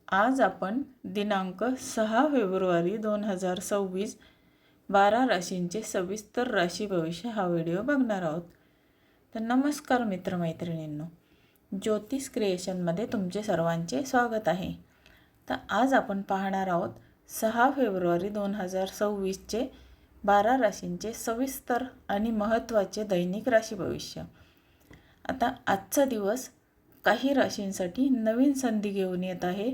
आज आपण दिनांक 6 फेब्रुवारी 2026 12 राशींचे सविस्तर राशी भविष्य हा व्हिडिओ बघणार आहोत। तर नमस्कार मित्रमैत्रिणींनो, ज्योतिष क्रिएशनमध्ये तुमचे सर्वांचे स्वागत आहे। तर आज आपण पाहणार आहोत 6 फेब्रुवारी 2026चे 12 राशींचे सविस्तर आणि महत्त्वाचे दैनिक राशी भविष्य। आता आजचा दिवस काही राशींसाठी नवीन संधी घेऊन येत आहे,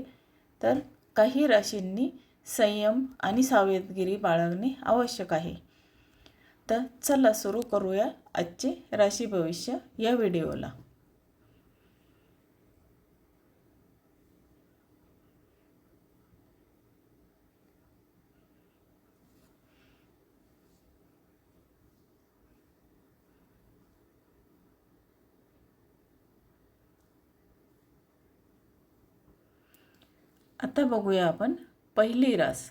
तर काही राशींनी संयम आणि सावधगिरी बाळगणे आवश्यक आहे। तर चला सुरू करूया आजचे राशी भविष्य या व्हिडिओला। आता बघूया आपण पहिली रास।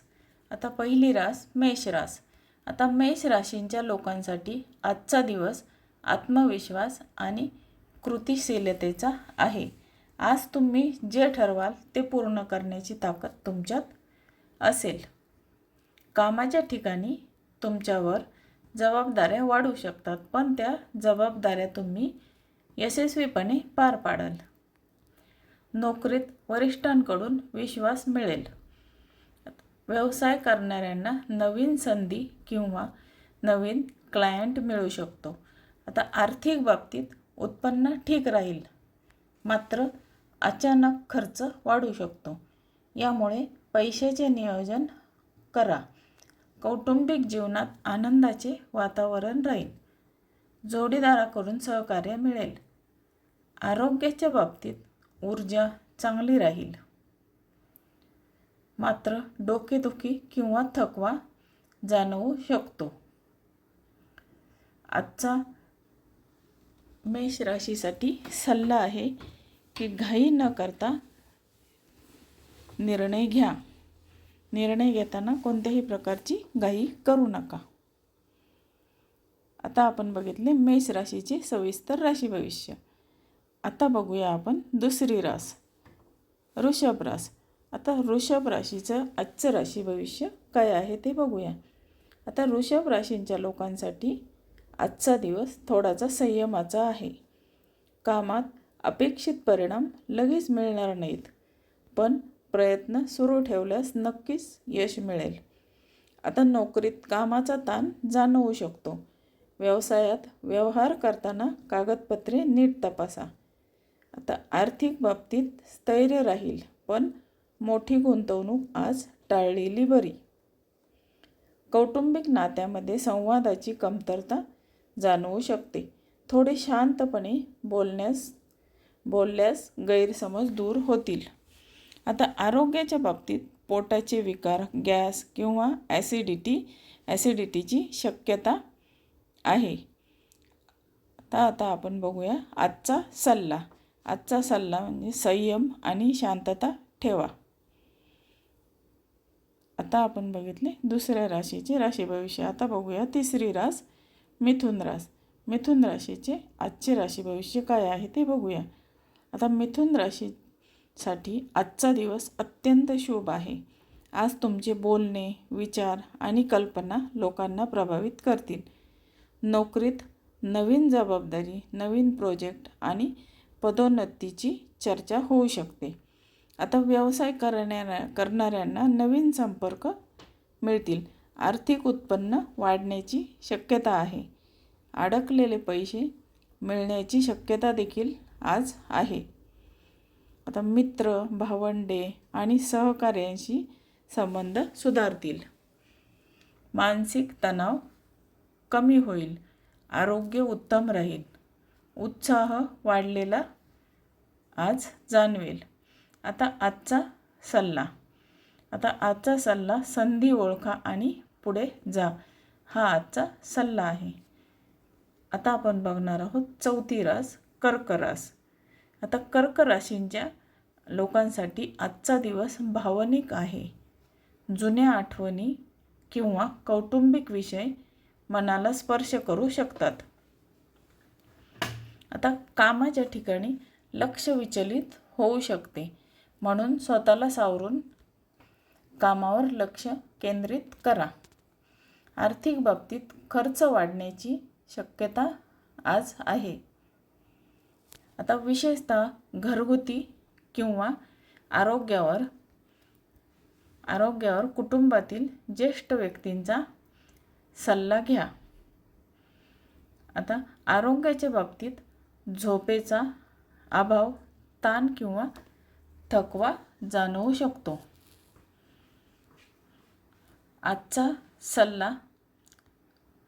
आता पहिली रास मेष रास। आता मेष राशींच्या लोकांसाठी आजचा दिवस आत्मविश्वास आणि कृतिशीलतेचा आहे। आज तुम्ही जे ठरवाल ते पूर्ण करण्याची ताकद तुमच्यात असेल। कामाच्या ठिकाणी तुमच्यावर जबाबदाऱ्या वाढू शकतात, पण त्या जबाबदाऱ्या तुम्ही यशस्वीपणे पार पाडाल। नोकरीत वरिष्ठांकडून विश्वास मिळेल। व्यवसाय करणाऱ्यांना नवीन संधी किंवा नवीन क्लायंट मिळू शकतो। आता आर्थिक बाबतीत उत्पन्न ठीक राहील, मात्र अचानक खर्च वाढू शकतो, यामुळे पैशाचे नियोजन करा। कौटुंबिक जीवनात आनंदाचे वातावरण राहील। जोडीदाराकडून सहकार्य मिळेल। आरोग्याच्या बाबतीत ऊर्जा चांगली राहील, मात्र डोकेदुखी किंवा थकवा जाणवू शकतो। आजचा मेष राशीसाठी सल्ला आहे की घाई न करता निर्णय घ्या। निर्णय घेताना कोणत्याही प्रकारची घाई करू नका। आता आपण बघितले मेष राशीचे सविस्तर राशी भविष्य। आता बघूया आपण दुसरी रास वृषभ रास। आता वृषभ राशीचं आजचं राशी भविष्य काय आहे ते बघूया। आता वृषभ राशींच्या लोकांसाठी आजचा दिवस थोडासा संयमाचा आहे। कामात अपेक्षित परिणाम लगेच मिळणार नाहीत, पण प्रयत्न सुरू ठेवल्यास नक्कीच यश मिळेल। आता नोकरीत कामाचा ताण जाणवू शकतो। व्यवसायात व्यवहार करताना कागदपत्रे नीट तपासा। आता आर्थिक बाबतीत स्थैर्य राहील, पण मोठी गुंतवणूक आज टाळलेली बरी। कौटुंबिक नात्यामध्ये संवादाची कमतरता जाणवू शकते। थोडे शांतपणे बोलल्यास गैरसमज दूर होतील। आता आरोग्याच्या बाबतीत पोटाचे विकार, गॅस किंवा ॲसिडिटीची शक्यता आहे। आता आपण बघूया आजचा सल्ला। आजचा सल्ला म्हणजे संयम आणि शांतता ठेवा। आता आपण बघितले दुसऱ्या राशीचे राशी भविष्य। आता बघूया तिसरी रास मिथुन रास। मिथुन राशीचे आजचे राशी भविष्य काय आहे ते बघूया। आता मिथुन राशीसाठी आजचा दिवस अत्यंत शुभ आहे। आज तुमचे बोलणे, विचार आणि कल्पना लोकांना प्रभावित करतील। नोकरीत नवीन जबाबदारी, नवीन प्रोजेक्ट आणि पदोन्नतीची चर्चा होऊ शकते। आता व्यवसाय करणाऱ्यांना नवीन संपर्क मिळतील। आर्थिक उत्पन्न वाढण्याची शक्यता आहे। अडकलेले पैसे मिळण्याची शक्यता देखील आज आहे। आता मित्र, भावंडे आणि सहकाऱ्यांशी संबंध सुधारतील। मानसिक तणाव कमी होईल। आरोग्य उत्तम राहील। उत्साह वाढलेला आज जाणवेल। आता आजचा सल्ला। आता आजचा सल्ला संधी ओळखा आणि पुढे जा, हा आजचा सल्ला आहे। आता आपण बघणार आहोत चौथी रास कर्क रास। आता कर्क राशींच्या लोकांसाठी आजचा दिवस भावनिक आहे। जुन्या आठवणी किंवा कौटुंबिक विषय मनाला स्पर्श करू शकतात। आता कामाच्या ठिकाणी लक्ष विचलित होऊ शकते। म्हणून स्वतःला सावरून कामावर लक्ष केंद्रित करा. आर्थिक बाबतीत खर्च वाढण्याची शक्यता आज आहे. आता विशेषतः घरगुती किंवा आरोग्यावर कुटुंबातील ज्येष्ठ व्यक्तींचा सल्ला घ्या. आता आरोग्याच्या बाबतीत झोपेचा अभाव, ताण किंवा थकवा जाणवू शकतो. आजचा सल्ला: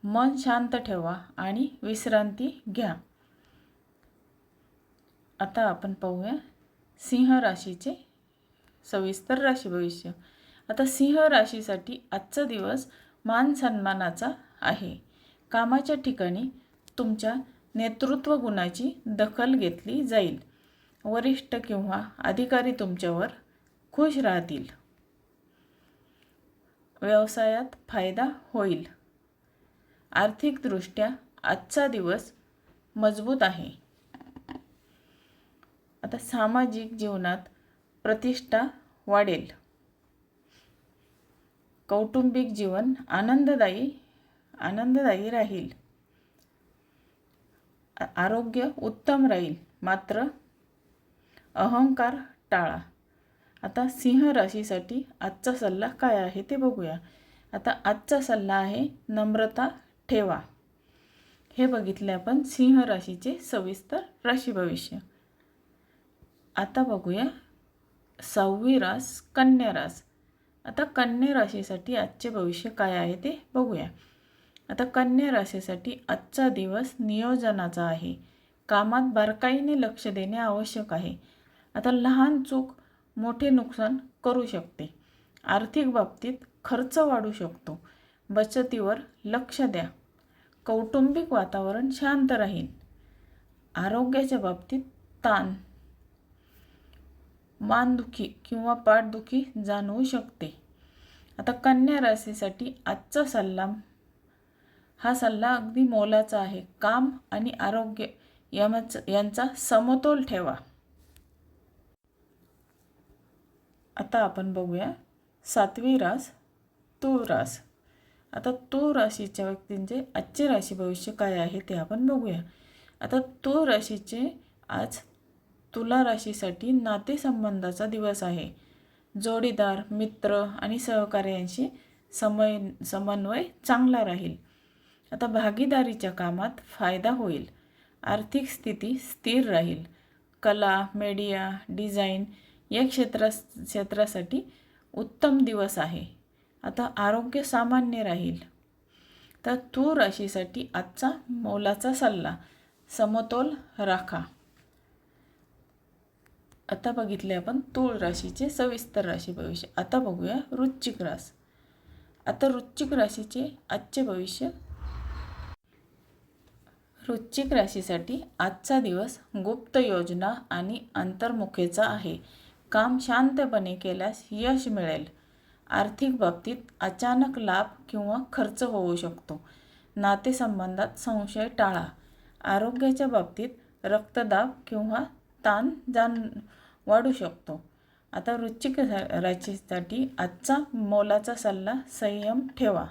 मन शांत ठेवा आणि विश्रांती घ्या. आता आपण पाहूया सिंह राशीचे सविस्तर राशी भविष्य. आता सिंह राशीसाठी आजचा दिवस मान सन्मानाचा आहे. कामाच्या ठिकाणी तुमच्या नेतृत्व गुणाची दखल घेतली जाईल. वरिष्ठ किंवा अधिकारी तुमच्यावर खुश राहतील. व्यवसायात फायदा होईल. आर्थिकदृष्ट्या आजचा दिवस मजबूत आहे. आता सामाजिक जीवनात प्रतिष्ठा वाढेल. कौटुंबिक जीवन आनंददायी राहील. आरोग्य उत्तम राहील, मात्र अहंकार टाळा. आता सिंह राशीसाठी आजचा सल्ला काय आहे ते बघूया. आता आजचा सल्ला आहे नम्रता ठेवा. हे बघितले आपण सिंह राशीचे सविस्तर राशी भविष्य. आता बघूया 6वी रास कन्या रास. आता कन्या राशीसाठी आजचे भविष्य काय आहे ते बघूया. आता कन्या राशीसाठी आजचा दिवस नियोजनाचा आहे. कामात बारकाईने लक्ष देणे आवश्यक आहे. आता लहान चूक मोठे नुकसान करू शकते. आर्थिक बाबतीत खर्च वाढू शकतो. बचतीवर लक्ष द्या. कौटुंबिक वातावरण शांत राहील. आरोग्याच्या बाबतीत ताण, मानदुखी किंवा पाठदुखी जाणवू शकते. आता कन्या राशीसाठी आजचा सल्ला, हा सल्ला अगदी मोलाचा आहे. काम आणि आरोग्य यांचा समतोल ठेवा. आता आपण बघूया 7वी रास तूळ रास. आता तूळ राशीच्या व्यक्तींचे आजचे राशी भविष्य काय आहे ते आपण बघूया. आता तूळ राशीचे आज तुला राशीसाठी नातेसंबंधाचा दिवस आहे. जोडीदार, मित्र आणि सहकार्यांशी समन्वय चांगला राहील. आता भागीदारीच्या कामात फायदा होईल. आर्थिक स्थिती स्थिर राहील. कला, मीडिया, डिझाईन या क्षेत्रासाठी उत्तम दिवस आहे. आता आरोग्य सामान्य राहील. तर तूळ राशीसाठी आजचा मोलाचा सल्ला, समतोल राखा. आता बघितले आपण तूळ राशीचे सविस्तर राशी भविष्य. आता बघूया वृश्चिक रास. आता वृश्चिक राशीचे आजचे भविष्य. वृश्चिक राशीसाठी आजचा दिवस गुप्त योजना आणि अंतर्मुखेचा आहे. काम शांतपणे केल्यास यश मिळेल. आर्थिक बाबतीत अचानक लाभ किंवा खर्च होऊ शकतो. नातेसंबंधात संशय टाळा. आरोग्याच्या बाबतीत रक्तदाब किंवा ताण वाढू शकतो. आता वृश्चिक राशीसाठी आजचा मोलाचा सल्ला, संयम ठेवा.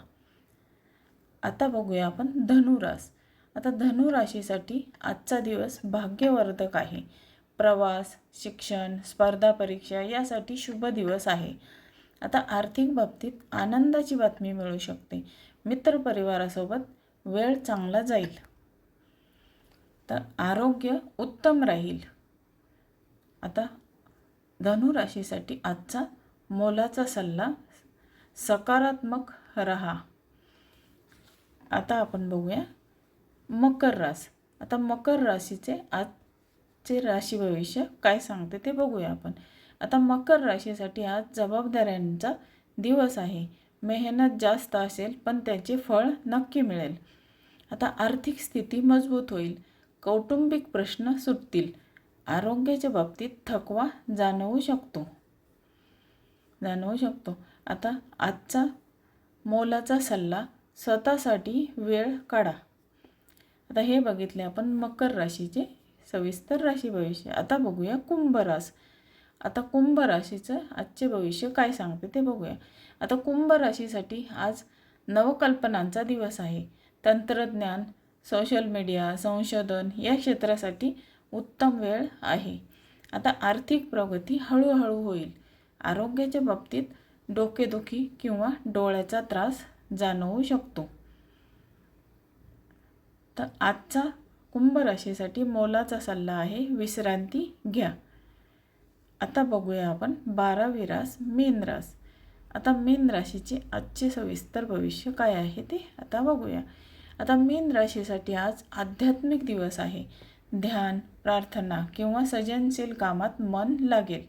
आता बघूया आपण धनुरास. आता धनु राशीसाठी आजचा दिवस भाग्यवर्धक आहे. प्रवास, शिक्षण, स्पर्धा परीक्षा यासाठी शुभ दिवस आहे. आता आर्थिक बाबतीत आनंदाची बातमी मिळू शकते. मित्रपरिवारासोबत वेळ चांगला जाईल. तर आरोग्य उत्तम राहील. आता धनु राशीसाठी आजचा मोलाचा सल्ला, सकारात्मक रहा. आता आपण बघूया मकर रास. आता मकर राशीचे आजचे राशी भविष्य काय सांगते ते बघूया आपण. आता मकर राशीसाठी आज जबाबदाऱ्यांचा दिवस आहे. मेहनत जास्त असेल पण त्याचे फळ नक्की मिळेल. आता आर्थिक स्थिती मजबूत होईल. कौटुंबिक प्रश्न सुटतील. आरोग्याच्या बाबतीत थकवा जाणवू शकतो. आता आजचा मोलाचा सल्ला, स्वतःसाठी वेळ काढा. आता हे बघितले आपण मकर राशीचे सविस्तर राशी भविष्य. आता बघूया कुंभ रास. आता कुंभ राशीचं आजचे भविष्य काय सांगते ते बघूया. आता कुंभ राशीसाठी आज नवकल्पनांचा दिवस आहे. तंत्रज्ञान, सोशल मीडिया, संशोधन या क्षेत्रासाठी उत्तम वेळ आहे. आता आर्थिक प्रगती हळूहळू होईल. आरोग्याच्या बाबतीत डोकेदुखी किंवा डोळ्याचा त्रास जाणवू शकतो. तर आजचा कुंभ राशीसाठी मोलाचा सल्ला आहे, विश्रांती घ्या. आता बघूया आपण 12वी रास मीन रास. आता मीन राशीचे आजचे सविस्तर भविष्य काय आहे ते आता बघूया. आता मीन राशीसाठी आज आध्यात्मिक दिवस आहे. ध्यान, प्रार्थना किंवा सृजनशील कामात मन लागेल.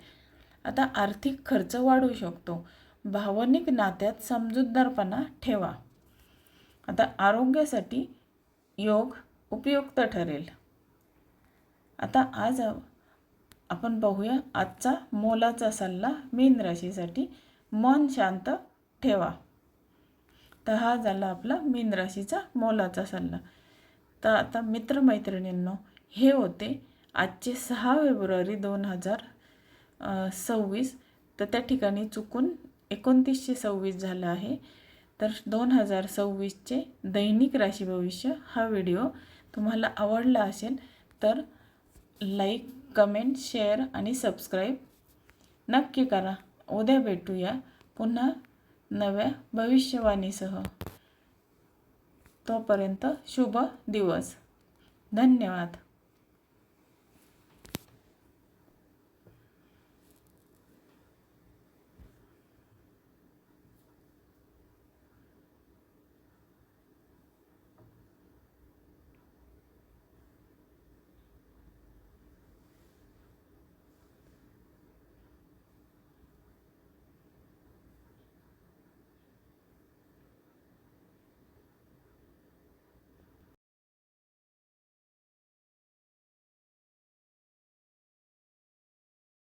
आता आर्थिक खर्च वाढू शकतो. भावनिक नात्यात समजूतदारपणा ठेवा. आता आरोग्यासाठी योग उपयुक्त ठरेल. आता आज आपण बघूया आजचा मोलाचा सल्ला मीन राशीसाठी, मन शांत ठेवा. तर हा झाला आपला मीन राशीचा मोलाचा सल्ला. तर आता मित्रमैत्रिणींनो, हे होते आजचे 6 फेब्रुवारी 2026. तर त्या ठिकाणी चुकून 2926 झालं आहे. तर 2026चे दैनिक राशी भविष्य हा व्हिडिओ तुम्हाला आवडला असेल तर लाईक, कमेंट, शेअर आणि सबस्क्राईब नक्की करा. उद्या भेटूया पुन्हा नव्या भविष्यवाणीसह. तोपर्यंत शुभ दिवस. धन्यवाद.